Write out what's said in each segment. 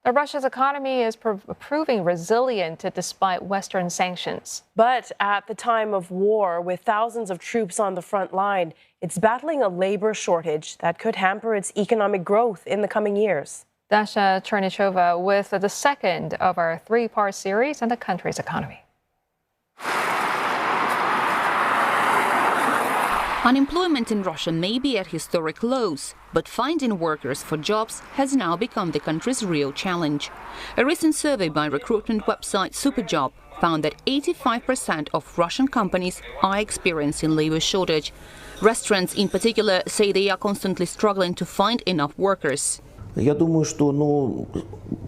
Russia's economy is proving resilient despite Western sanctions. But at the time of war, with thousands of troops on the front line, it's battling a labor shortage that could hamper its economic growth in the coming years. Dasha, Chernyshova with the second of our three-part series on the country's economy. Unemployment in Russia may be at historic lows, but finding workers for jobs has now become the country's real challenge. A recent survey by recruitment website Superjob found that 85% of Russian companies are experiencing labor shortage. Restaurants in particular say they are constantly struggling to find enough workers. Я думаю, что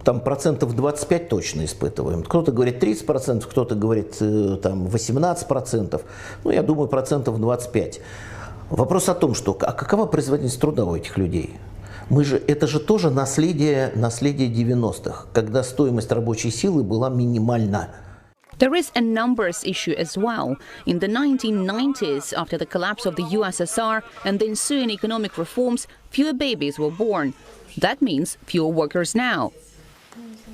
там процентов 25 точно испытываем. Кто-то говорит 30%, кто-то говорит там 18%. Я думаю, процентов 25. Вопрос о том, что какова производительность труда у этих людей? Это же тоже наследие 90-х, когда стоимость рабочей силы была минимальна. There is a numbers issue as well. In the 1990s, after the collapse of the USSR and the ensuing economic reforms, fewer babies were born. That means fewer workers now.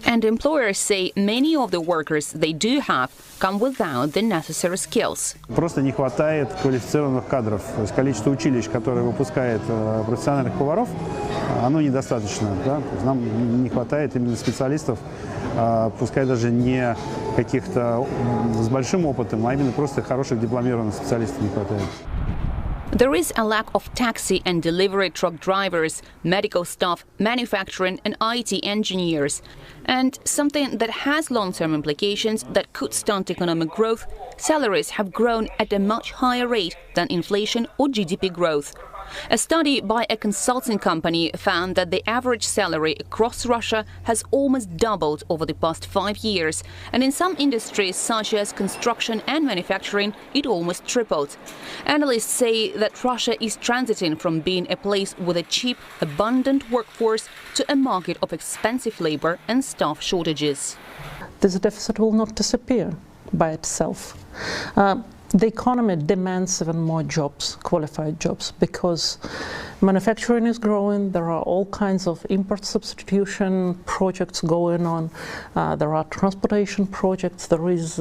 And employers say many of the workers they do have come without the necessary skills. Просто не хватает квалифицированных кадров. То есть количество училищ, которые выпускают профессиональных поваров, оно недостаточно. Да? Нам не хватает именно специалистов, пускай даже не каких-то с большим опытом, а именно просто хороших дипломированных специалистов не хватает. There is a lack of taxi and delivery truck drivers, medical staff, manufacturing and IT engineers. And something that has long-term implications that could stunt economic growth, salaries have grown at a much higher rate than inflation or GDP growth. A study by a consulting company found that the average salary across Russia has almost doubled over the past 5 years, and in some industries such as construction and manufacturing, it almost tripled. Analysts say that Russia is transiting from being a place with a cheap, abundant workforce to a market of expensive labor and staff shortages. This deficit will not disappear by itself. The economy demands even more jobs, qualified jobs, because manufacturing is growing. There are all kinds of import substitution projects going on. There are transportation projects. There is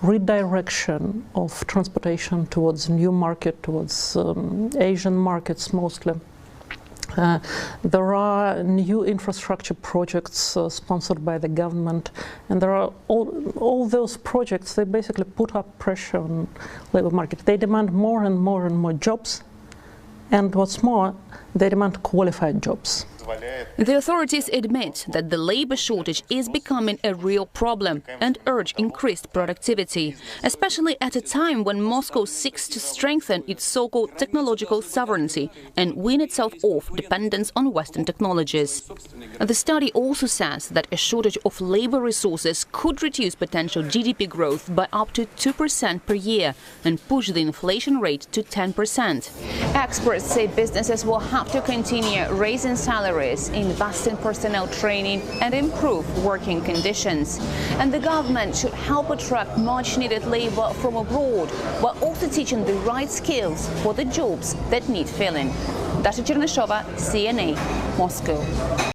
redirection of transportation towards new market, towards Asian markets mostly. There are new infrastructure projects sponsored by the government, and there are all those projects. They basically put up pressure on labor market. They demand more and more and more jobs, and what's more, they demand qualified jobs. The authorities admit that the labor shortage is becoming a real problem and urge increased productivity, especially at a time when Moscow seeks to strengthen its so-called technological sovereignty and wean itself off dependence on Western technologies. The study also says that a shortage of labor resources could reduce potential GDP growth by up to 2% per year and push the inflation rate to 10%. Experts say businesses will have to continue raising salaries, invest in personnel training and improve working conditions. And the government should help attract much-needed labor from abroad, while also teaching the right skills for the jobs that need filling. Dasha, Chernyshova, CNA, Moscow.